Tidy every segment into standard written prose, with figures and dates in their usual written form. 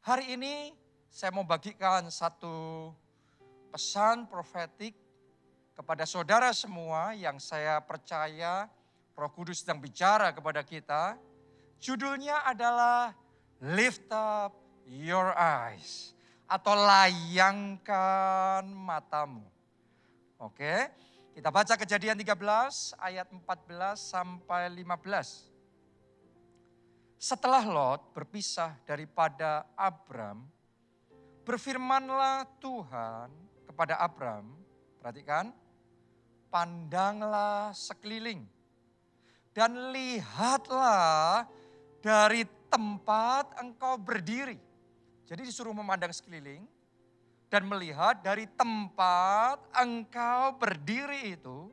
Hari ini saya mau bagikan satu pesan profetik kepada saudara semua yang saya percaya Roh Kudus sedang bicara kepada kita. Judulnya adalah Lift Up Your Eyes atau layangkan matamu. Oke, kita baca Kejadian 13 ayat 14 sampai 15. Setelah Lot berpisah daripada Abram, berfirmanlah Tuhan kepada Abram, perhatikan, pandanglah sekeliling dan lihatlah dari tempat engkau berdiri. Jadi disuruh memandang sekeliling dan melihat dari tempat engkau berdiri itu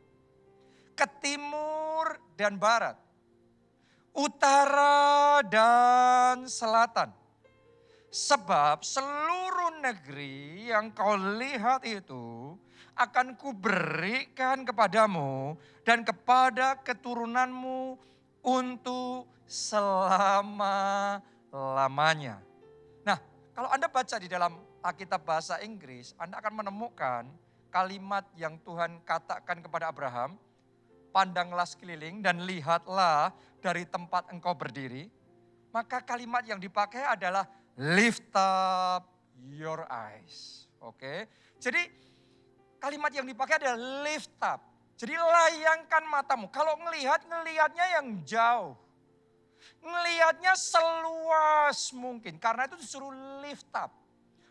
ke timur dan barat, utara dan selatan. Sebab seluruh negeri yang kau lihat itu akan kuberikan kepadamu dan kepada keturunanmu untuk selama-lamanya. Nah, kalau Anda baca di dalam Alkitab bahasa Inggris, Anda akan menemukan kalimat yang Tuhan katakan kepada Abraham, pandanglah sekeliling dan lihatlah dari tempat engkau berdiri. Maka kalimat yang dipakai adalah lift up your eyes. Oke. Jadi kalimat yang dipakai adalah lift up. Jadi layangkan matamu. Kalau ngelihatnya yang jauh. Ngelihatnya seluas mungkin. Karena itu disuruh lift up.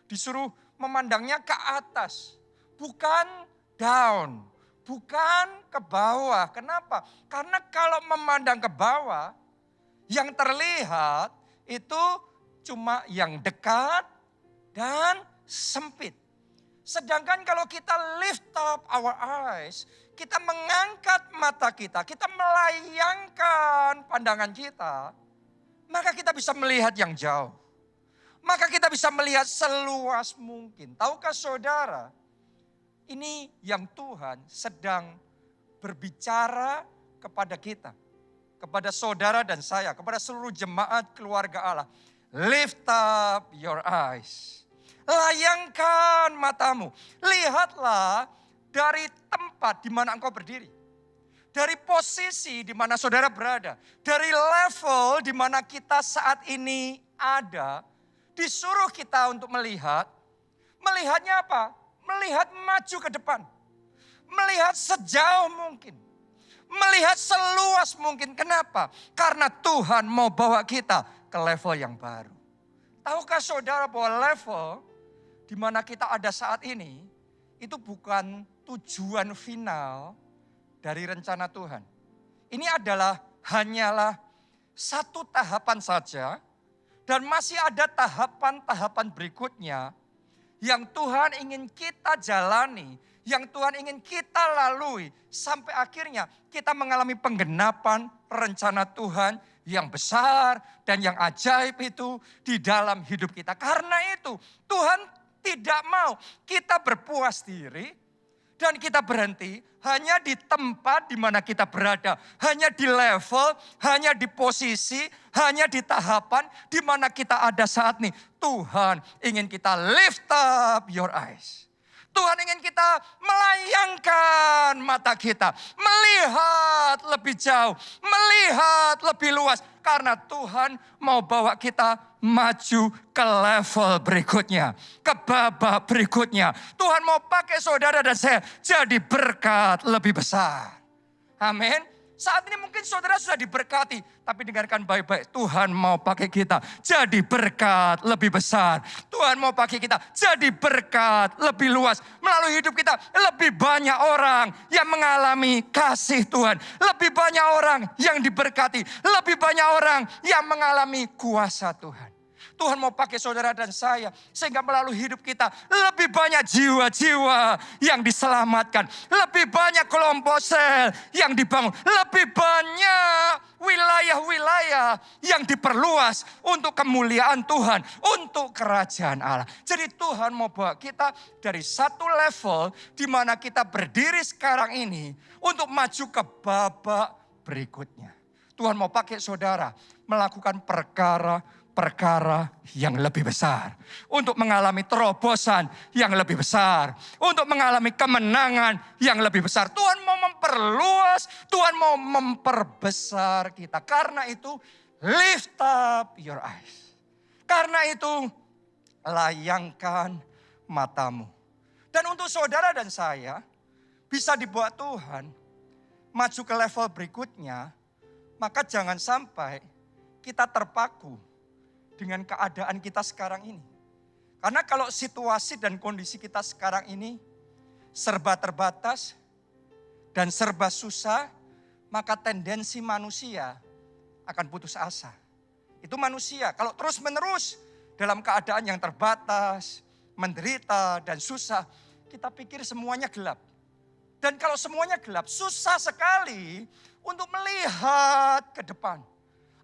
Disuruh memandangnya ke atas. Bukan down. Bukan ke bawah. Kenapa? Karena kalau memandang ke bawah, yang terlihat itu cuma yang dekat dan sempit. Sedangkan kalau kita lift up our eyes, kita mengangkat mata kita melayangkan pandangan kita, maka kita bisa melihat yang jauh. Maka kita bisa melihat seluas mungkin. Tahukah saudara, ini yang Tuhan sedang berbicara kepada kita. Kepada saudara dan saya, kepada seluruh jemaat keluarga Allah. Lift up your eyes. Layangkan matamu. Lihatlah dari tempat di mana engkau berdiri. Dari posisi di mana saudara berada. Dari level di mana kita saat ini ada. Disuruh kita untuk melihat. Melihatnya apa? Melihat maju ke depan. Melihat sejauh mungkin. Melihat seluas mungkin. Kenapa? Karena Tuhan mau bawa kita ke level yang baru. Tahukah saudara bahwa level di mana kita ada saat ini, itu bukan tujuan final dari rencana Tuhan. Ini hanyalah satu tahapan saja, dan masih ada tahapan-tahapan berikutnya yang Tuhan ingin kita jalani, yang Tuhan ingin kita lalui, sampai akhirnya kita mengalami penggenapan rencana Tuhan yang besar dan yang ajaib itu di dalam hidup kita. Karena itu Tuhan tidak mau kita berpuas diri dan kita berhenti hanya di tempat di mana kita berada. Hanya di level, hanya di posisi, hanya di tahapan di mana kita ada saat ini. Tuhan ingin kita lift up your eyes. Tuhan ingin kita melayangkan mata kita. Melihat lebih jauh, melihat lebih luas. Karena Tuhan mau bawa kita maju ke level berikutnya. Ke babak berikutnya. Tuhan mau pakai saudara dan saya jadi berkat lebih besar. Amin. Saat ini mungkin saudara sudah diberkati. Tapi dengarkan baik-baik. Tuhan mau pakai kita jadi berkat lebih besar. Tuhan mau pakai kita jadi berkat lebih luas. Melalui hidup kita lebih banyak orang yang mengalami kasih Tuhan. Lebih banyak orang yang diberkati. Lebih banyak orang yang mengalami kuasa Tuhan. Tuhan mau pakai saudara dan saya. Sehingga melalui hidup kita lebih banyak jiwa-jiwa yang diselamatkan. Lebih banyak kelompok sel yang dibangun. Lebih banyak wilayah-wilayah yang diperluas untuk kemuliaan Tuhan. Untuk kerajaan Allah. Jadi Tuhan mau bawa kita dari satu level di mana kita berdiri sekarang ini. Untuk maju ke babak berikutnya. Tuhan mau pakai saudara melakukan perkara perkara yang lebih besar. Untuk mengalami terobosan yang lebih besar. Untuk mengalami kemenangan yang lebih besar. Tuhan mau memperluas, Tuhan mau memperbesar kita. Karena itu, lift up your eyes. Karena itu, layangkan matamu. Dan untuk saudara dan saya, bisa dibawa Tuhan maju ke level berikutnya, maka jangan sampai kita terpaku dengan keadaan kita sekarang ini. Karena kalau situasi dan kondisi kita sekarang ini serba terbatas dan serba susah, maka tendensi manusia akan putus asa. Itu manusia, kalau terus-menerus dalam keadaan yang terbatas, menderita dan susah, kita pikir semuanya gelap. Dan kalau semuanya gelap, susah sekali untuk melihat ke depan.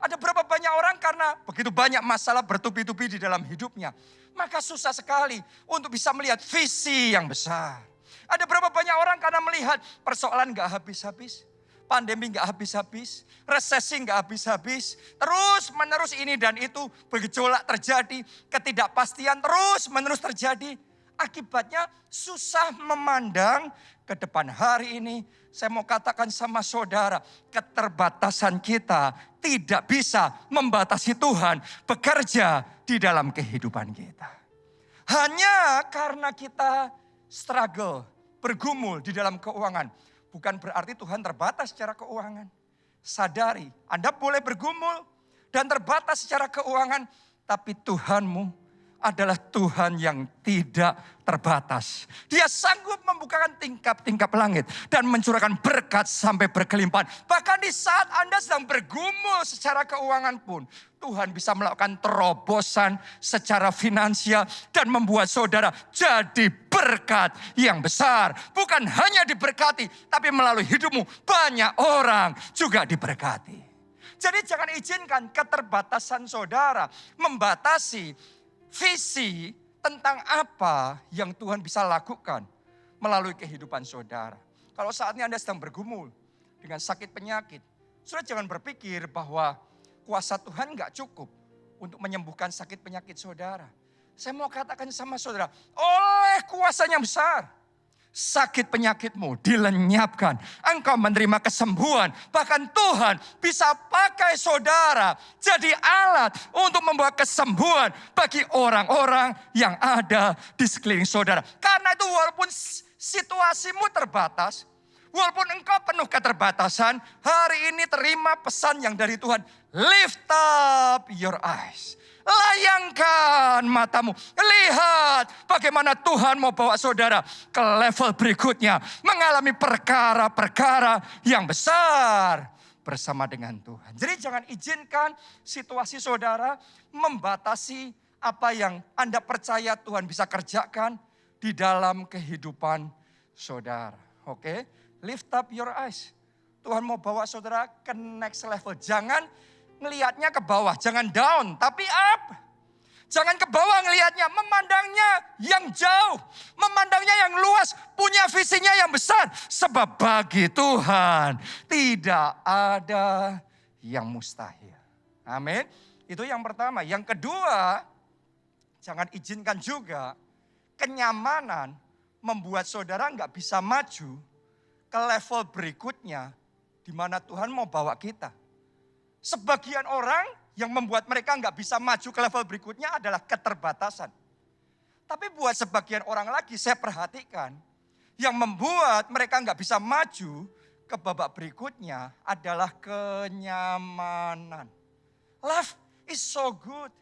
Ada berapa banyak orang karena begitu banyak masalah bertubi-tubi di dalam hidupnya. Maka susah sekali untuk bisa melihat visi yang besar. Ada berapa banyak orang karena melihat persoalan gak habis-habis. Pandemi gak habis-habis. Resesi gak habis-habis. Terus menerus ini dan itu bergejolak terjadi. Ketidakpastian terus menerus terjadi. Akibatnya susah memandang ke depan. Hari ini saya mau katakan sama saudara, keterbatasan kita tidak bisa membatasi Tuhan bekerja di dalam kehidupan kita. Hanya karena kita struggle, bergumul di dalam keuangan. Bukan berarti Tuhan terbatas secara keuangan. Sadari, Anda boleh bergumul dan terbatas secara keuangan. Tapi Tuhanmu adalah Tuhan yang tidak terbatas. Dia sanggup membukakan tingkap-tingkap langit dan mencurahkan berkat sampai berkelimpahan. Bahkan di saat Anda sedang bergumul secara keuangan pun, Tuhan bisa melakukan terobosan secara finansial dan membuat saudara jadi berkat yang besar. Bukan hanya diberkati, tapi melalui hidupmu banyak orang juga diberkati. Jadi jangan izinkan keterbatasan saudara membatasi visi tentang apa yang Tuhan bisa lakukan melalui kehidupan saudara. Kalau saat ini Anda sedang bergumul dengan sakit penyakit, saudara jangan berpikir bahwa kuasa Tuhan gak cukup untuk menyembuhkan sakit penyakit saudara. Saya mau katakan sama saudara, oleh kuasanya besar, sakit penyakitmu dilenyapkan. Engkau menerima kesembuhan. Bahkan Tuhan bisa pakai saudara jadi alat untuk membawa kesembuhan bagi orang-orang yang ada di sekeliling saudara. Karena itu walaupun situasimu terbatas, walaupun engkau penuh keterbatasan, hari ini terima pesan yang dari Tuhan. Lift up your eyes. Layangkan matamu. Lihat bagaimana Tuhan mau bawa saudara ke level berikutnya. Mengalami perkara-perkara yang besar bersama dengan Tuhan. Jadi jangan izinkan situasi saudara membatasi apa yang Anda percaya Tuhan bisa kerjakan di dalam kehidupan saudara. Oke? Lift up your eyes. Tuhan mau bawa saudara ke next level. Jangan ngelihatnya ke bawah, jangan down, tapi up. Jangan ke bawah ngelihatnya, memandangnya yang jauh, memandangnya yang luas, punya visinya yang besar. Sebab bagi Tuhan tidak ada yang mustahil. Amin. Itu yang pertama. Yang kedua, jangan izinkan juga kenyamanan membuat saudara nggak bisa maju ke level berikutnya di mana Tuhan mau bawa kita. Sebagian orang yang membuat mereka nggak bisa maju ke level berikutnya adalah keterbatasan. Tapi buat sebagian orang lagi saya perhatikan, yang membuat mereka nggak bisa maju ke babak berikutnya adalah kenyamanan. Life is so good.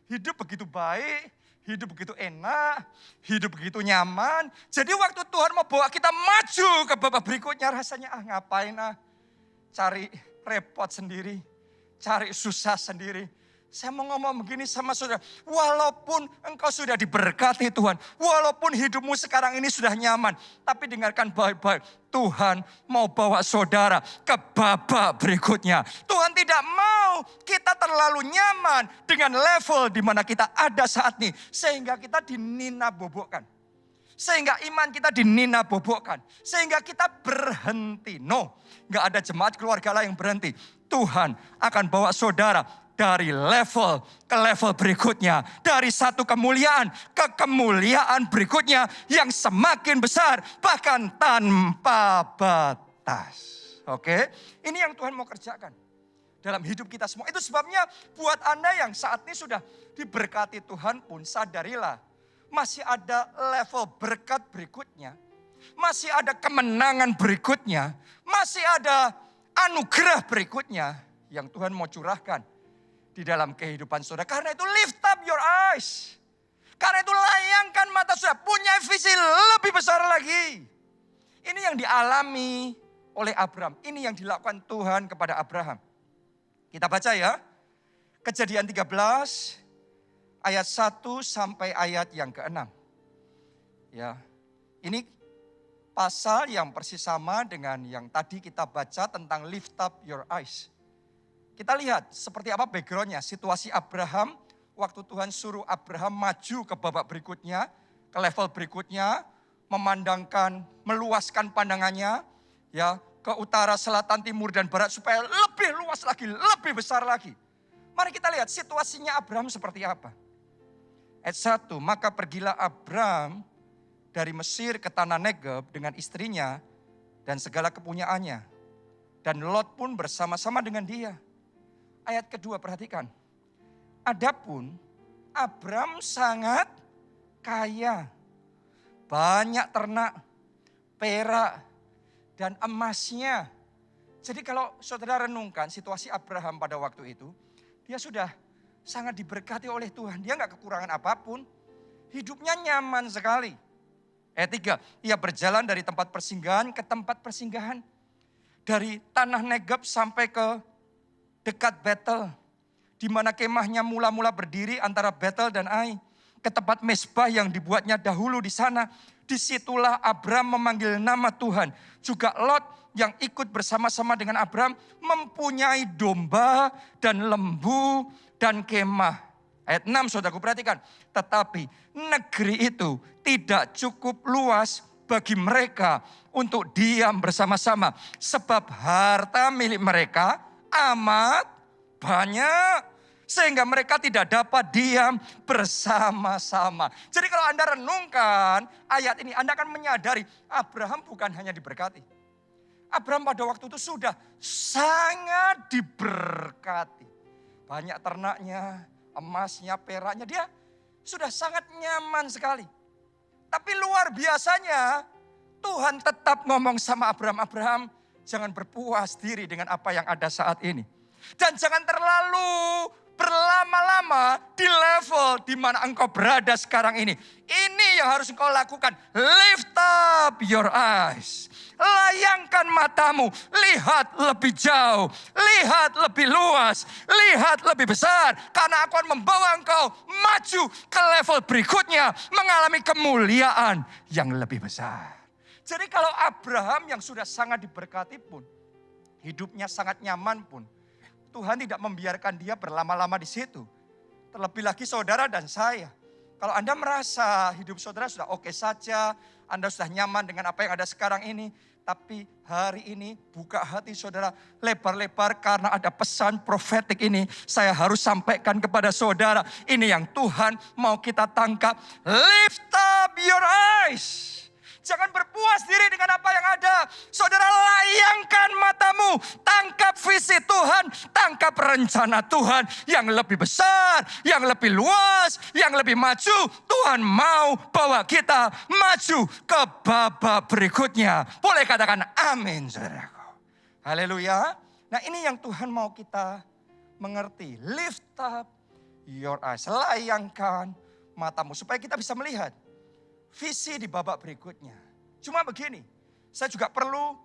Hidup begitu baik, hidup begitu enak, hidup begitu nyaman. Jadi waktu Tuhan mau bawa kita maju ke babak berikutnya rasanya ngapain cari repot sendiri. Cari susah sendiri. Saya mau ngomong begini sama saudara. Walaupun engkau sudah diberkati Tuhan. Walaupun hidupmu sekarang ini sudah nyaman. Tapi dengarkan baik-baik. Tuhan mau bawa saudara ke babak berikutnya. Tuhan tidak mau kita terlalu nyaman dengan level di mana kita ada saat ini. Sehingga kita dinina-bobokkan. Sehingga iman kita dinina-bobokkan. Sehingga kita berhenti. No, gak ada jemaat keluarga lah yang berhenti. Tuhan akan bawa saudara dari level ke level berikutnya. Dari satu kemuliaan ke kemuliaan berikutnya yang semakin besar, bahkan tanpa batas. Oke, ini yang Tuhan mau kerjakan dalam hidup kita semua. Itu sebabnya buat Anda yang saat ini sudah diberkati Tuhan pun, sadarilah masih ada level berkat berikutnya. Masih ada kemenangan berikutnya. Masih ada anugerah berikutnya yang Tuhan mau curahkan di dalam kehidupan saudara. Karena itu lift up your eyes. Karena itu layangkan mata saudara, punya visi lebih besar lagi. Ini yang dialami oleh Abraham. Ini yang dilakukan Tuhan kepada Abraham. Kita baca ya. Kejadian 13 ayat 1 sampai ayat yang ke-6. Ya. Ini pasal yang persis sama dengan yang tadi kita baca tentang lift up your eyes. Kita lihat seperti apa backgroundnya, situasi Abraham waktu Tuhan suruh Abraham maju ke babak berikutnya, ke level berikutnya, memandangkan, meluaskan pandangannya, ya, ke utara, selatan, timur, dan barat supaya lebih luas lagi, lebih besar lagi. Mari kita lihat situasinya Abraham seperti apa. Ayat 1, maka pergilah Abraham dari Mesir ke tanah Negeb dengan istrinya dan segala kepunyaannya. Dan Lot pun bersama-sama dengan dia. Ayat kedua perhatikan. Adapun Abraham sangat kaya. Banyak ternak, perak, dan emasnya. Jadi kalau saudara renungkan situasi Abraham pada waktu itu, dia sudah sangat diberkati oleh Tuhan. Dia nggak kekurangan apapun. Hidupnya nyaman sekali. Ayat 3, ia berjalan dari tempat persinggahan ke tempat persinggahan. Dari tanah Negeb sampai ke dekat Betel. Di mana kemahnya mula-mula berdiri antara Betel dan Ai. Ke tempat mesbah yang dibuatnya dahulu di sana. Disitulah Abraham memanggil nama Tuhan. Juga Lot yang ikut bersama-sama dengan Abraham mempunyai domba dan lembu dan kemah. Ayat 6 saudaraku perhatikan. Tetapi negeri itu tidak cukup luas bagi mereka untuk diam bersama-sama. Sebab harta milik mereka amat banyak. Sehingga mereka tidak dapat diam bersama-sama. Jadi kalau Anda renungkan ayat ini, Anda akan menyadari Abraham bukan hanya diberkati. Abraham pada waktu itu sudah sangat diberkati. Banyak ternaknya, emasnya, peraknya, dia sudah sangat nyaman sekali. Tapi luar biasanya Tuhan tetap ngomong sama Abraham, Abraham jangan berpuas diri dengan apa yang ada saat ini. Dan jangan terlalu berlama-lama di level di mana engkau berada sekarang ini. Ini yang harus engkau lakukan. Lift up your eyes. Layangkan matamu, lihat lebih jauh, lihat lebih luas, lihat lebih besar. Karena aku akan membawa engkau maju ke level berikutnya, mengalami kemuliaan yang lebih besar. Jadi kalau Abraham yang sudah sangat diberkati pun, hidupnya sangat nyaman pun, Tuhan tidak membiarkan dia berlama-lama di situ. Terlebih lagi saudara dan saya. Kalau Anda merasa hidup saudara sudah oke saja, Anda sudah nyaman dengan apa yang ada sekarang ini, tapi hari ini buka hati saudara lebar-lebar karena ada pesan profetik ini. Saya harus sampaikan kepada saudara. Ini yang Tuhan mau kita tangkap. Lift up your eyes. Jangan berpuas diri dengan apa yang ada. Saudara, layangkan matamu. Tangkap visi Tuhan. Tangkap rencana Tuhan yang lebih besar, yang lebih luas, yang lebih maju. Tuhan mau bawa kita maju ke babak berikutnya. Boleh katakan amin, saudaraku. Haleluya. Nah, ini yang Tuhan mau kita mengerti. Lift up your eyes. Layangkan matamu supaya kita bisa melihat visi di babak berikutnya. Cuma begini, saya juga perlu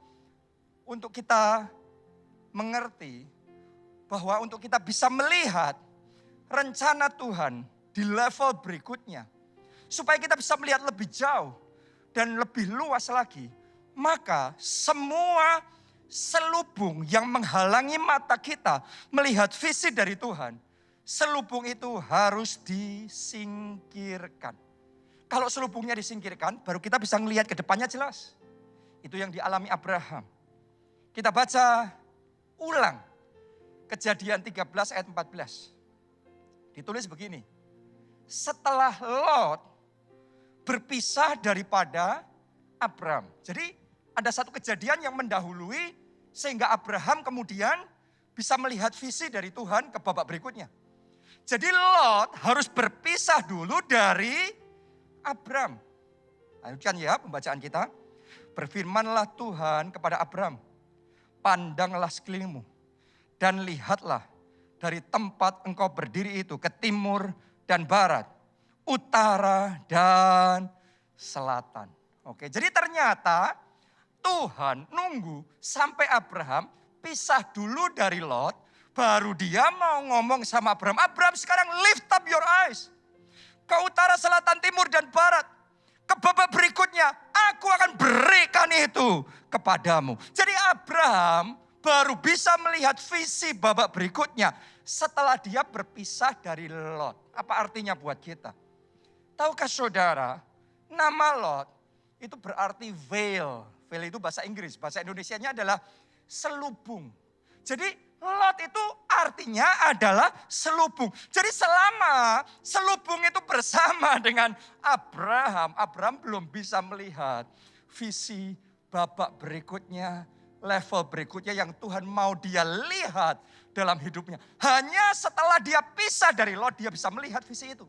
untuk kita mengerti bahwa untuk kita bisa melihat rencana Tuhan di level berikutnya. Supaya kita bisa melihat lebih jauh dan lebih luas lagi. Maka semua selubung yang menghalangi mata kita melihat visi dari Tuhan. Selubung itu harus disingkirkan. Kalau selubungnya disingkirkan, baru kita bisa melihat ke depannya jelas. Itu yang dialami Abraham. Kita baca ulang Kejadian 13 ayat 14. Ditulis begini. Setelah Lot berpisah daripada Abram. Jadi ada satu kejadian yang mendahului sehingga Abraham kemudian bisa melihat visi dari Tuhan ke babak berikutnya. Jadi Lot harus berpisah dulu dari Abram. Lanjutkan ya pembacaan kita. Berfirmanlah Tuhan kepada Abram, pandanglah sekelilingmu dan lihatlah dari tempat engkau berdiri itu ke timur dan barat, utara dan selatan. Oke, jadi ternyata Tuhan nunggu sampai Abraham pisah dulu dari Lot, baru dia mau ngomong sama Abraham, Abraham sekarang lift up your eyes ke utara, selatan, timur dan barat. Ke babak berikutnya, aku akan berikan itu kepadamu. Jadi Abraham baru bisa melihat visi babak berikutnya setelah dia berpisah dari Lot. Apa artinya buat kita? Tahukah saudara, nama Lot itu berarti veil. Veil itu bahasa Inggris, bahasa Indonesianya adalah selubung. Jadi Lot itu artinya adalah selubung. Jadi selama selubung itu bersama dengan Abraham, Abraham belum bisa melihat visi babak berikutnya, level berikutnya yang Tuhan mau dia lihat dalam hidupnya. Hanya setelah dia pisah dari Lot, dia bisa melihat visi itu.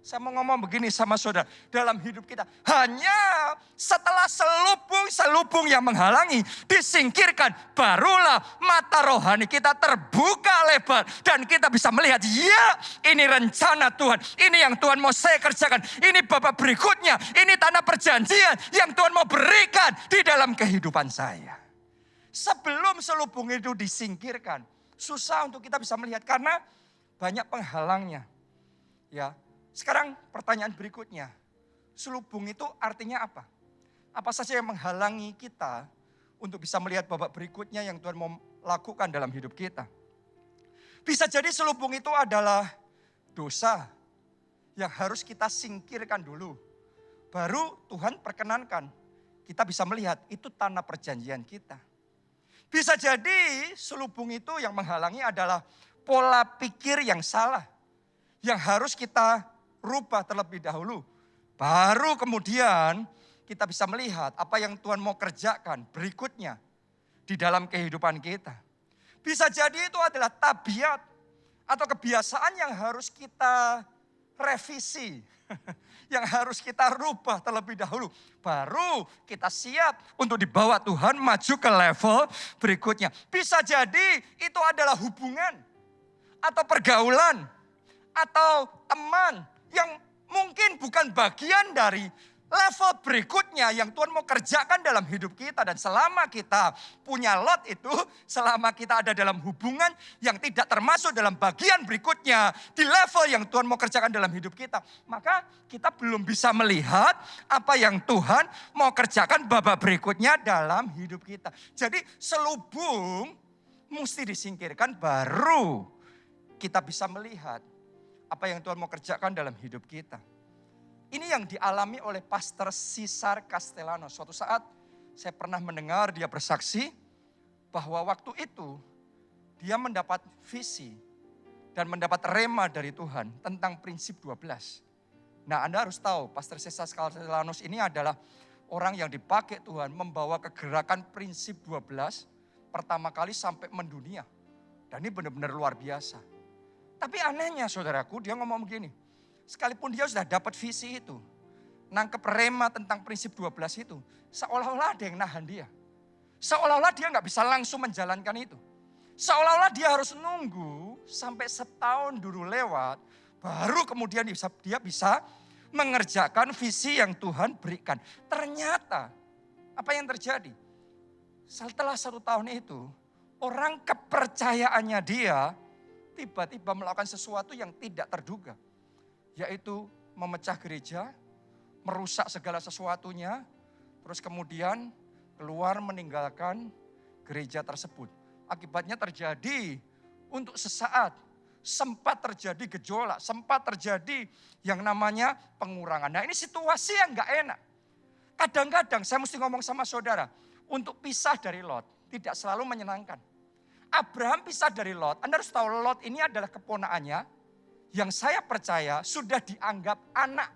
Saya mau ngomong begini sama saudara, dalam hidup kita hanya setelah selubung yang menghalangi disingkirkan, barulah mata rohani kita terbuka lebar dan kita bisa melihat, ya ini rencana Tuhan, ini yang Tuhan mau saya kerjakan, ini babak berikutnya, ini tanah perjanjian yang Tuhan mau berikan di dalam kehidupan saya. Sebelum selubung itu disingkirkan, susah untuk kita bisa melihat karena banyak penghalangnya. Ya. Sekarang pertanyaan berikutnya, selubung itu artinya apa? Apa saja yang menghalangi kita untuk bisa melihat babak berikutnya yang Tuhan mau lakukan dalam hidup kita? Bisa jadi selubung itu adalah dosa yang harus kita singkirkan dulu. Baru Tuhan perkenankan kita bisa melihat itu tanah perjanjian kita. Bisa jadi selubung itu yang menghalangi adalah pola pikir yang salah. Yang harus kita rubah terlebih dahulu. Baru kemudian kita bisa melihat apa yang Tuhan mau kerjakan berikutnya di dalam kehidupan kita. Bisa jadi itu adalah tabiat atau kebiasaan yang harus kita revisi. Yang harus kita rubah terlebih dahulu. Baru kita siap untuk dibawa Tuhan maju ke level berikutnya. Bisa jadi itu adalah hubungan atau pergaulan atau teman yang mungkin bukan bagian dari level berikutnya yang Tuhan mau kerjakan dalam hidup kita. Dan selama kita punya Lot itu, selama kita ada dalam hubungan yang tidak termasuk dalam bagian berikutnya di level yang Tuhan mau kerjakan dalam hidup kita, maka kita belum bisa melihat apa yang Tuhan mau kerjakan babak berikutnya dalam hidup kita. Jadi selubung mesti disingkirkan, baru kita bisa melihat apa yang Tuhan mau kerjakan dalam hidup kita. Ini yang dialami oleh Pastor Cesar Castellano. Suatu saat saya pernah mendengar dia bersaksi bahwa waktu itu dia mendapat visi dan mendapat rema dari Tuhan tentang prinsip 12. Nah, Anda harus tahu Pastor Cesar Castellano ini adalah orang yang dipakai Tuhan membawa kegerakan prinsip 12 pertama kali sampai mendunia. Dan ini benar-benar luar biasa. Tapi anehnya saudaraku, dia ngomong begini, sekalipun dia sudah dapat visi itu, nangkep rema tentang prinsip 12 itu, seolah-olah ada yang nahan dia. Seolah-olah dia nggak bisa langsung menjalankan itu. Seolah-olah dia harus nunggu sampai setahun dulu lewat, baru kemudian dia bisa mengerjakan visi yang Tuhan berikan. Ternyata apa yang terjadi? Setelah 1 tahun itu, orang kepercayaannya dia tiba-tiba melakukan sesuatu yang tidak terduga. Yaitu memecah gereja, merusak segala sesuatunya, terus kemudian keluar meninggalkan gereja tersebut. Akibatnya terjadi untuk sesaat, sempat terjadi gejolak, sempat terjadi yang namanya pengurangan. Nah ini situasi yang gak enak. Kadang-kadang saya mesti ngomong sama saudara, untuk pisah dari Lot tidak selalu menyenangkan. Abraham pisah dari Lot. Anda harus tahu Lot ini adalah keponakannya yang saya percaya sudah dianggap anak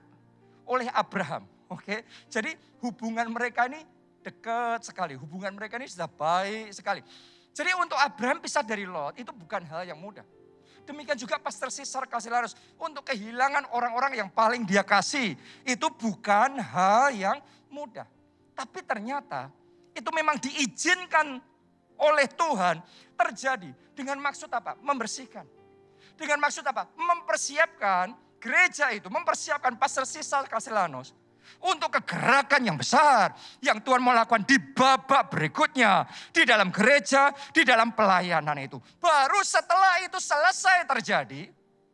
oleh Abraham. Oke, jadi hubungan mereka ini dekat sekali. Hubungan mereka ini sudah baik sekali. Jadi untuk Abraham pisah dari Lot itu bukan hal yang mudah. Demikian juga pas tersisar Kasilanos. Untuk kehilangan orang-orang yang paling dia kasih. Itu bukan hal yang mudah. Tapi ternyata itu memang diizinkan oleh Tuhan terjadi. Dengan maksud apa? Membersihkan. Dengan maksud apa? Mempersiapkan gereja itu. Mempersiapkan pas tersisar Kasilanos. Untuk kegerakan yang besar yang Tuhan mau lakukan di babak berikutnya. Di dalam gereja, di dalam pelayanan itu. Baru setelah itu selesai terjadi,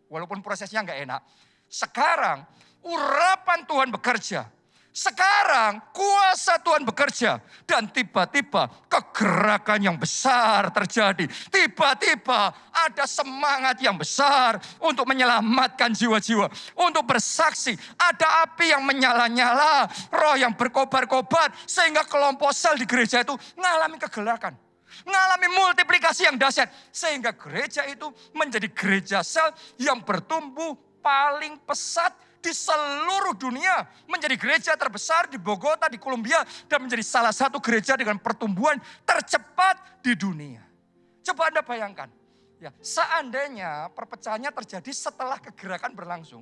walaupun prosesnya nggak enak. Sekarang urapan Tuhan bekerja. Sekarang kuasa Tuhan bekerja. Dan tiba-tiba kegerakan yang besar terjadi. Tiba-tiba ada semangat yang besar untuk menyelamatkan jiwa-jiwa. Untuk bersaksi. Ada api yang menyala-nyala. Roh yang berkobar-kobar. Sehingga kelompok sel di gereja itu mengalami kegerakan. Mengalami multiplikasi yang dahsyat. Sehingga gereja itu menjadi gereja sel yang bertumbuh paling pesat di seluruh dunia. Menjadi gereja terbesar di Bogota, di Kolombia. Dan menjadi salah satu gereja dengan pertumbuhan tercepat di dunia. Coba Anda bayangkan. Ya, seandainya perpecahannya terjadi setelah kegerakan berlangsung.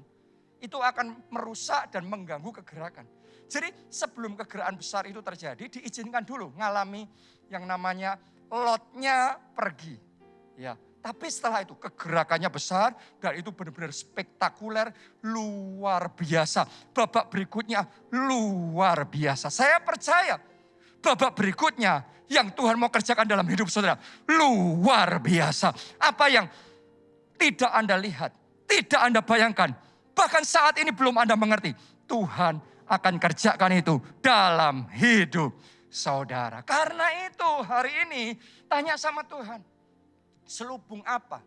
Itu akan merusak dan mengganggu kegerakan. Jadi sebelum kegerakan besar itu terjadi, diizinkan dulu ngalami yang namanya Lotnya pergi. Ya, tapi setelah itu kegerakannya besar dan itu benar-benar spektakuler, luar biasa. Babak berikutnya luar biasa. Saya percaya babak berikutnya yang Tuhan mau kerjakan dalam hidup saudara luar biasa. Apa yang tidak Anda lihat, tidak Anda bayangkan, bahkan saat ini belum Anda mengerti, Tuhan akan kerjakan itu dalam hidup saudara. Karena itu hari ini tanya sama Tuhan. Selubung apa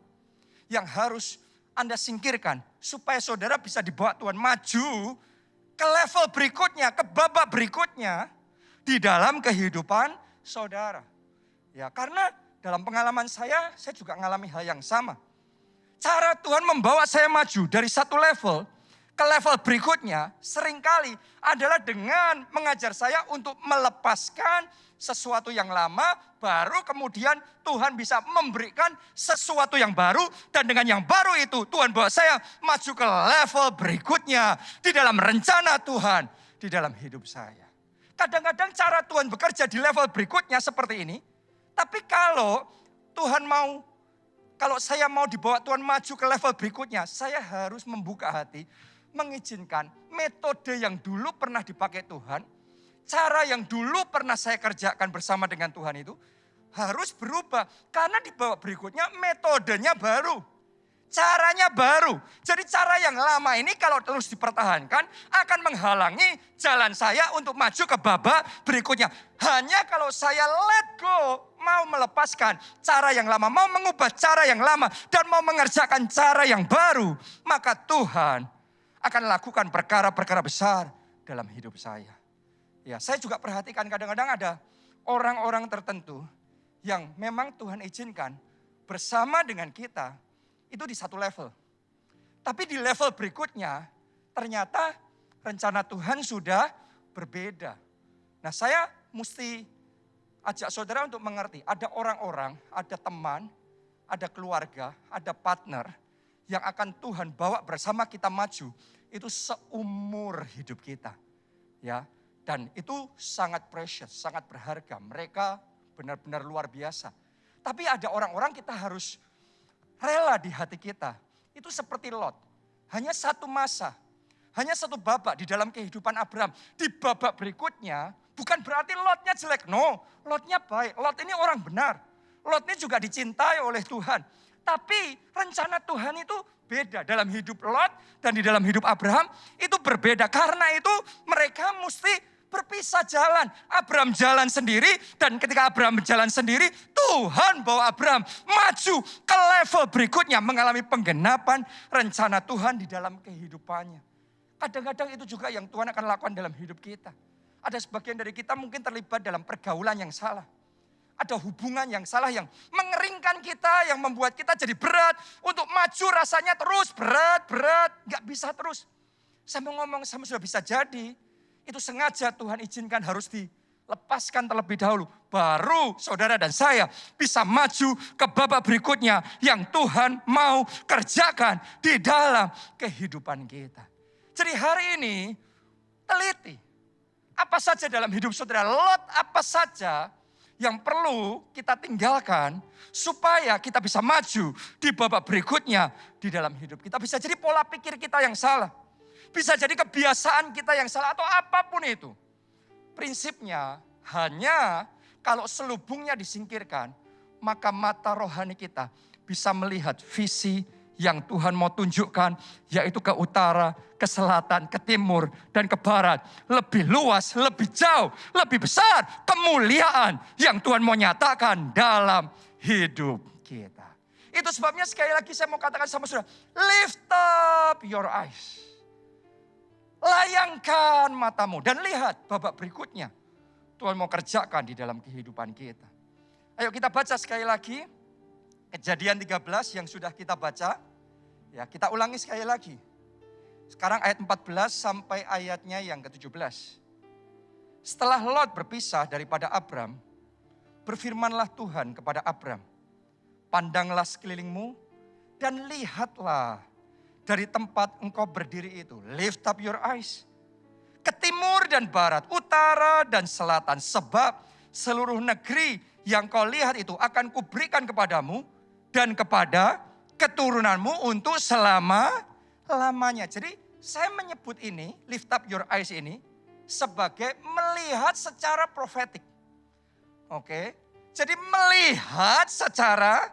yang harus Anda singkirkan supaya saudara bisa dibawa Tuhan maju ke level berikutnya, ke babak berikutnya di dalam kehidupan saudara. Ya, karena dalam pengalaman saya juga mengalami hal yang sama. Cara Tuhan membawa saya maju dari satu level ke level berikutnya seringkali adalah dengan mengajar saya untuk melepaskan sesuatu yang lama, baru kemudian Tuhan bisa memberikan sesuatu yang baru, dan dengan yang baru itu Tuhan bawa saya maju ke level berikutnya di dalam rencana Tuhan di dalam hidup saya. Kadang-kadang cara Tuhan bekerja di level berikutnya seperti ini, tapi kalau saya mau dibawa Tuhan maju ke level berikutnya, saya harus membuka hati, mengizinkan metode yang dulu pernah dipakai Tuhan, cara yang dulu pernah saya kerjakan bersama dengan Tuhan itu harus berubah. Karena di babak berikutnya metodenya baru, caranya baru. Jadi cara yang lama ini kalau terus dipertahankan akan menghalangi jalan saya untuk maju ke babak berikutnya. Hanya kalau saya let go, mau melepaskan cara yang lama, mau mengubah cara yang lama dan mau mengerjakan cara yang baru, maka Tuhan akan lakukan perkara-perkara besar dalam hidup saya. Ya, saya juga perhatikan kadang-kadang ada orang-orang tertentu yang memang Tuhan izinkan bersama dengan kita itu di satu level. Tapi di level berikutnya ternyata rencana Tuhan sudah berbeda. Nah, saya mesti ajak saudara untuk mengerti. Ada orang-orang, ada teman, ada keluarga, ada partner yang akan Tuhan bawa bersama kita maju, itu seumur hidup kita. Ya, dan itu sangat precious, sangat berharga. Mereka benar-benar luar biasa. Tapi ada orang-orang kita harus rela di hati kita. Itu seperti Lot. Hanya satu masa, hanya satu babak di dalam kehidupan Abraham. Di babak berikutnya, bukan berarti Lotnya jelek. No, Lotnya baik. Lot ini orang benar. Lot ini juga dicintai oleh Tuhan. Tapi rencana Tuhan itu beda dalam hidup Lot dan di dalam hidup Abraham itu berbeda. Karena itu mereka mesti berpisah jalan. Abraham jalan sendiri dan ketika Abraham berjalan sendiri, Tuhan bawa Abraham maju ke level berikutnya mengalami penggenapan rencana Tuhan di dalam kehidupannya. Kadang-kadang itu juga yang Tuhan akan lakukan dalam hidup kita. Ada sebagian dari kita mungkin terlibat dalam pergaulan yang salah. Ada hubungan yang salah yang mengeringkan meringankan kita, yang membuat kita jadi berat. Untuk maju rasanya terus berat. Gak bisa terus. Saya mau ngomong sama sudah bisa jadi. Itu sengaja Tuhan izinkan harus dilepaskan terlebih dahulu. Baru saudara dan saya bisa maju ke babak berikutnya yang Tuhan mau kerjakan di dalam kehidupan kita. Jadi hari ini teliti. Apa saja dalam hidup saudara, lot apa saja yang perlu kita tinggalkan supaya kita bisa maju di babak berikutnya di dalam hidup kita. Bisa jadi pola pikir kita yang salah. Bisa jadi kebiasaan kita yang salah atau apapun itu. Prinsipnya hanya kalau selubungnya disingkirkan, maka mata rohani kita bisa melihat visi yang Tuhan mau tunjukkan, yaitu ke utara, ke selatan, ke timur, dan ke barat. Lebih luas, lebih jauh, lebih besar kemuliaan yang Tuhan mau nyatakan dalam hidup kita. Itu sebabnya sekali lagi saya mau katakan sama saudara, lift up your eyes. Layangkan matamu dan lihat babak berikutnya. Tuhan mau kerjakan di dalam kehidupan kita. Ayo kita baca sekali lagi. Kejadian 13 yang sudah kita baca. Ya, kita ulangi sekali lagi. Sekarang ayat 14 sampai ayatnya yang ke-17. Setelah Lot berpisah daripada Abram, berfirmanlah Tuhan kepada Abram, pandanglah sekelilingmu dan lihatlah dari tempat engkau berdiri itu. Lift up your eyes. Ke timur dan barat, utara dan selatan. Sebab seluruh negeri yang kau lihat itu akan kuberikan kepadamu dan kepada keturunanmu untuk selama-lamanya. Jadi saya menyebut ini, lift up your eyes ini, sebagai melihat secara profetik. Oke, jadi melihat secara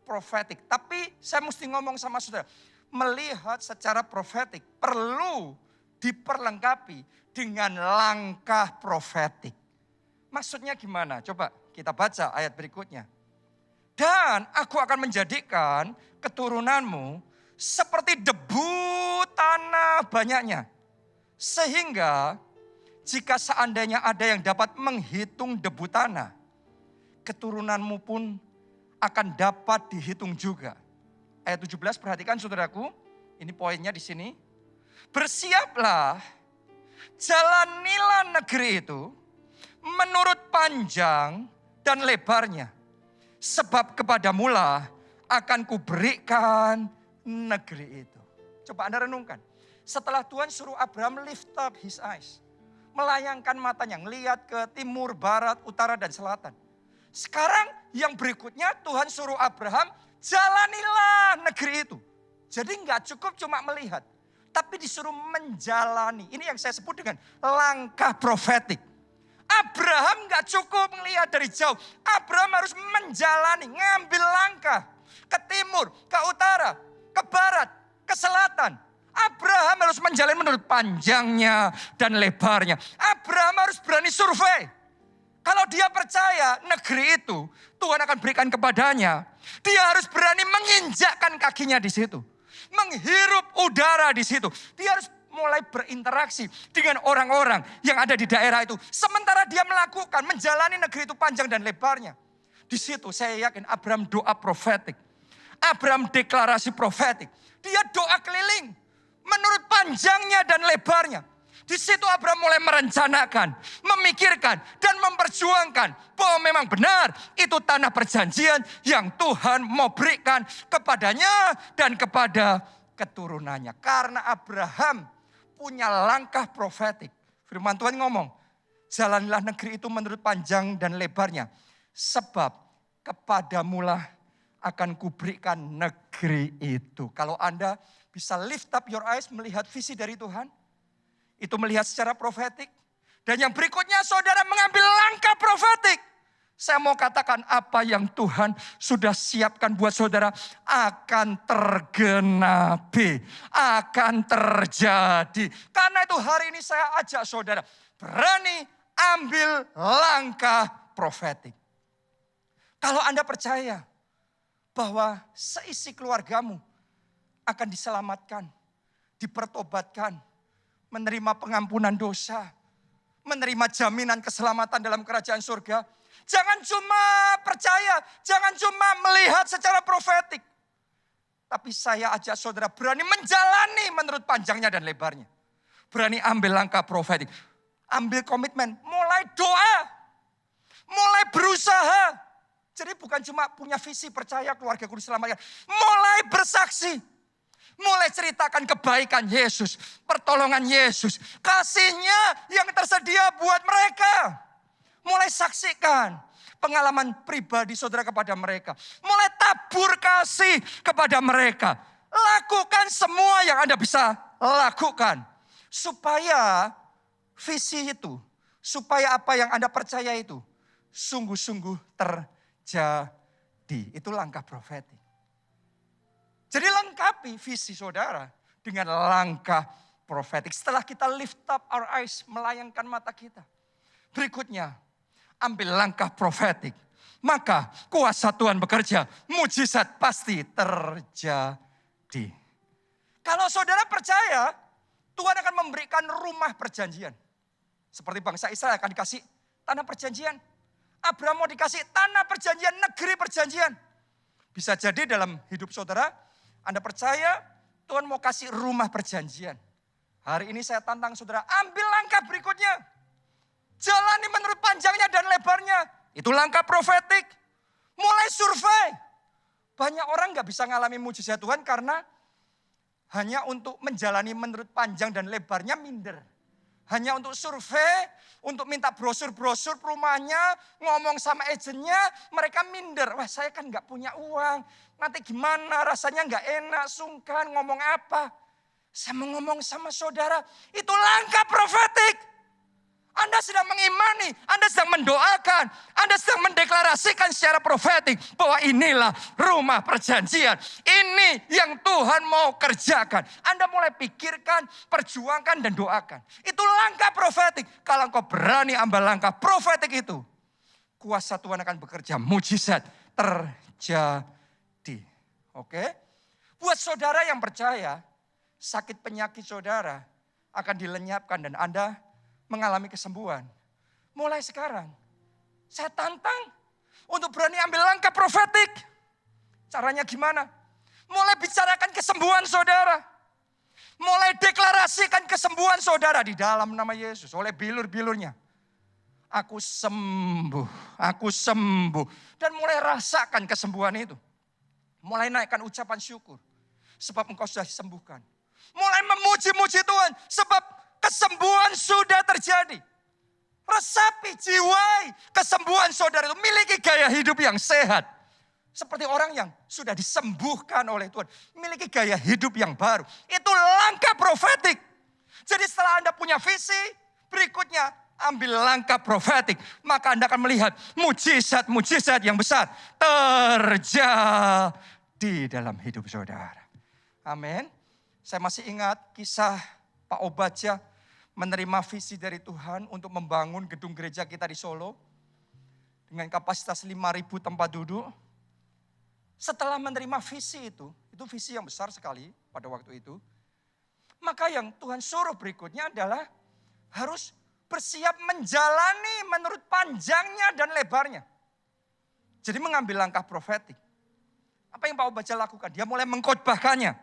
profetik. Tapi saya mesti ngomong sama saudara, melihat secara profetik perlu diperlengkapi dengan langkah profetik. Maksudnya gimana? Coba kita baca ayat berikutnya. Dan aku akan menjadikan keturunanmu seperti debu tanah banyaknya. Sehingga jika seandainya ada yang dapat menghitung debu tanah, keturunanmu pun akan dapat dihitung juga. Ayat 17 perhatikan saudaraku, ini poinnya di sini. Bersiaplah, jalanilah negeri itu menurut panjang dan lebarnya. Sebab kepadamulah akan kuberikan negeri itu. Coba Anda renungkan. Setelah Tuhan suruh Abraham lift up his eyes. Melayangkan matanya, melihat ke timur, barat, utara, dan selatan. Sekarang yang berikutnya Tuhan suruh Abraham, jalanilah negeri itu. Jadi nggak cukup cuma melihat. Tapi disuruh menjalani. Ini yang saya sebut dengan langkah profetik. Abraham gak cukup melihat dari jauh. Abraham harus menjalani, ngambil langkah. Ke timur, ke utara, ke barat, ke selatan. Abraham harus menjalani menurut panjangnya dan lebarnya. Abraham harus berani survei. Kalau dia percaya negeri itu Tuhan akan berikan kepadanya. Dia harus berani menginjakkan kakinya di situ. Menghirup udara di situ. Dia harus mulai berinteraksi dengan orang-orang yang ada di daerah itu. Sementara dia melakukan, menjalani negeri itu panjang dan lebarnya. Di situ saya yakin Abraham doa profetik. Abraham deklarasi profetik. Dia doa keliling menurut panjangnya dan lebarnya. Di situ Abraham mulai merencanakan, memikirkan, dan memperjuangkan bahwa memang benar itu tanah perjanjian yang Tuhan mau berikan kepadanya dan kepada keturunannya. Karena Abraham punya langkah profetik. Firman Tuhan ngomong, jalanilah negeri itu menurut panjang dan lebarnya. Sebab kepadamulah akan kuberikan negeri itu. Kalau Anda bisa lift up your eyes melihat visi dari Tuhan, itu melihat secara profetik. Dan yang berikutnya saudara mengambil langkah profetik. Saya mau katakan apa yang Tuhan sudah siapkan buat saudara akan tergenapi. Akan terjadi. Karena itu hari ini saya ajak saudara berani ambil langkah profetik. Kalau Anda percaya bahwa seisi keluargamu akan diselamatkan, dipertobatkan, menerima pengampunan dosa, menerima jaminan keselamatan dalam kerajaan surga. Jangan cuma percaya, jangan cuma melihat secara profetik. Tapi saya ajak saudara berani menjalani menurut panjangnya dan lebarnya. Berani ambil langkah profetik. Ambil komitmen, mulai doa. Mulai berusaha. Jadi bukan cuma punya visi percaya keluarga ku diselamatkan. Mulai bersaksi. Mulai ceritakan kebaikan Yesus. Pertolongan Yesus. Kasihnya yang tersedia buat mereka. Mulai saksikan pengalaman pribadi saudara kepada mereka. Mulai tabur kasih kepada mereka. Lakukan semua yang Anda bisa lakukan. Supaya visi itu, supaya apa yang Anda percaya itu sungguh-sungguh terjadi. Itu langkah profetik. Jadi lengkapi visi saudara dengan langkah profetik. Setelah kita lift up our eyes, melayangkan mata kita. Berikutnya, ambil langkah profetik. Maka kuasa Tuhan bekerja, mujizat pasti terjadi. Kalau saudara percaya, Tuhan akan memberikan rumah perjanjian. Seperti bangsa Israel akan dikasih tanah perjanjian. Abraham mau dikasih tanah perjanjian, negeri perjanjian. Bisa jadi dalam hidup saudara, Anda percaya Tuhan mau kasih rumah perjanjian. Hari ini saya tantang saudara, ambil langkah berikutnya. Jalani menurut panjangnya dan lebarnya. Itu langkah profetik. Mulai survei. Banyak orang gak bisa ngalami mujizat Tuhan karena hanya untuk menjalani menurut panjang dan lebarnya minder. Hanya untuk survei, untuk minta brosur-brosur perumahannya, ngomong sama agennya, mereka minder. Wah saya kan gak punya uang, nanti gimana rasanya gak enak, sungkan, ngomong apa. Saya mau ngomong sama saudara, itu langkah profetik. Anda sedang mengimani, Anda sedang mendoakan, Anda sedang mendeklarasikan secara profetik bahwa inilah rumah perjanjian. Ini yang Tuhan mau kerjakan. Anda mulai pikirkan, perjuangkan dan doakan. Itu langkah profetik. Kalau engkau berani ambil langkah profetik itu, kuasa Tuhan akan bekerja, mujizat terjadi. Oke? Buat saudara yang percaya, sakit penyakit saudara akan dilenyapkan dan Anda mengalami kesembuhan. Mulai sekarang, saya tantang untuk berani ambil langkah profetik. Caranya gimana? Mulai bicarakan kesembuhan saudara. Mulai deklarasikan kesembuhan saudara di dalam nama Yesus oleh bilur-bilurnya. Aku sembuh, aku sembuh. Dan mulai rasakan kesembuhan itu. Mulai naikkan ucapan syukur. Sebab engkau sudah disembuhkan. Mulai memuji-muji Tuhan. Sebab kesembuhan sudah terjadi. Resapi, jiwai kesembuhan saudara itu. Miliki gaya hidup yang sehat. Seperti orang yang sudah disembuhkan oleh Tuhan. Miliki gaya hidup yang baru. Itu langkah profetik. Jadi setelah Anda punya visi, berikutnya ambil langkah profetik. Maka Anda akan melihat mujizat-mujizat yang besar terjadi dalam hidup saudara. Amin. Saya masih ingat kisah Pak Obadja menerima visi dari Tuhan untuk membangun gedung gereja kita di Solo. Dengan kapasitas 5.000 tempat duduk. Setelah menerima visi itu visi yang besar sekali pada waktu itu. Maka yang Tuhan suruh berikutnya adalah harus bersiap menjalani menurut panjangnya dan lebarnya. Jadi mengambil langkah profetik. Apa yang Pak Obadja lakukan? Dia mulai mengkhotbahkannya.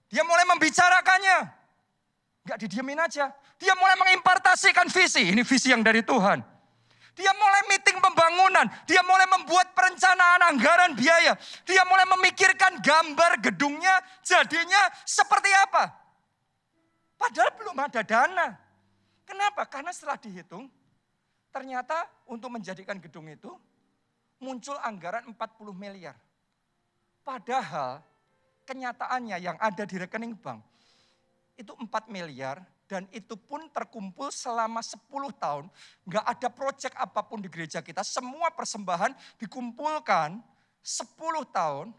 Dia mulai membicarakannya. Gak didiemin aja. Dia mulai mengimpartasikan visi. Ini visi yang dari Tuhan. Dia mulai meeting pembangunan. Dia mulai membuat perencanaan anggaran biaya. Dia mulai memikirkan gambar gedungnya jadinya seperti apa. Padahal belum ada dana. Kenapa? Karena setelah dihitung, ternyata untuk menjadikan gedung itu muncul anggaran 40 miliar. Padahal kenyataannya yang ada di rekening bank itu 4 miliar dan itu pun terkumpul selama 10 tahun. Enggak ada proyek apapun di gereja kita. Semua persembahan dikumpulkan 10 tahun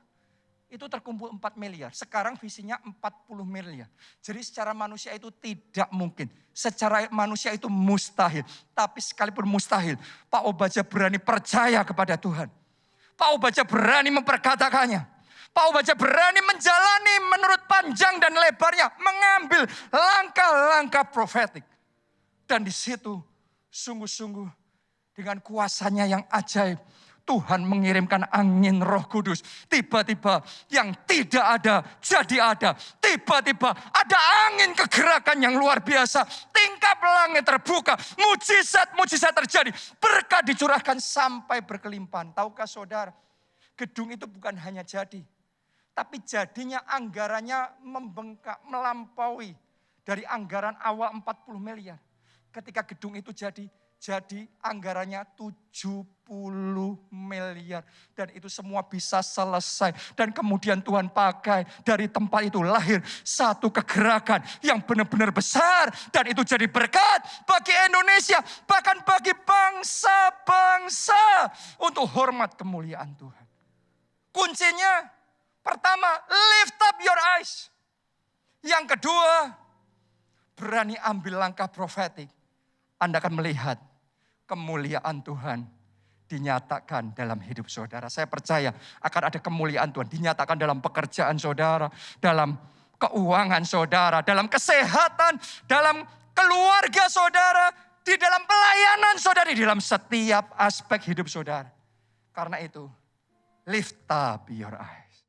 itu terkumpul 4 miliar. Sekarang visinya 40 miliar. Jadi secara manusia itu tidak mungkin. Secara manusia itu mustahil. Tapi sekalipun mustahil, Pak Obadja berani percaya kepada Tuhan. Pak Obadja berani memperkatakannya. Pak Obadja berani menjalani menurut panjang dan lebarnya. Mengambil langkah-langkah profetik. Dan di situ Sungguh-sungguh dengan kuasanya yang ajaib, Tuhan mengirimkan angin Roh Kudus. Tiba-tiba yang tidak ada jadi ada. Tiba-tiba ada angin kegerakan yang luar biasa. Tingkap langit terbuka. Mujizat-mujizat terjadi. Berkat dicurahkan sampai berkelimpahan. Tahukah saudara, gedung itu bukan hanya jadi. Tapi jadinya anggarannya membengkak, melampaui. Dari anggaran awal 40 miliar. Ketika gedung itu jadi anggarannya 70 miliar. Dan itu semua bisa selesai. Dan kemudian Tuhan pakai dari tempat itu lahir satu kegerakan yang benar-benar besar. Dan itu jadi berkat bagi Indonesia. Bahkan bagi bangsa-bangsa. Untuk hormat kemuliaan Tuhan. Kuncinya pertama, lift up your eyes. Yang kedua, berani ambil langkah profetik. Anda akan melihat kemuliaan Tuhan dinyatakan dalam hidup saudara. Saya percaya akan ada kemuliaan Tuhan dinyatakan dalam pekerjaan saudara, dalam keuangan saudara, dalam kesehatan, dalam keluarga saudara, di dalam pelayanan saudara, di dalam setiap aspek hidup saudara. Karena itu, lift up your eyes.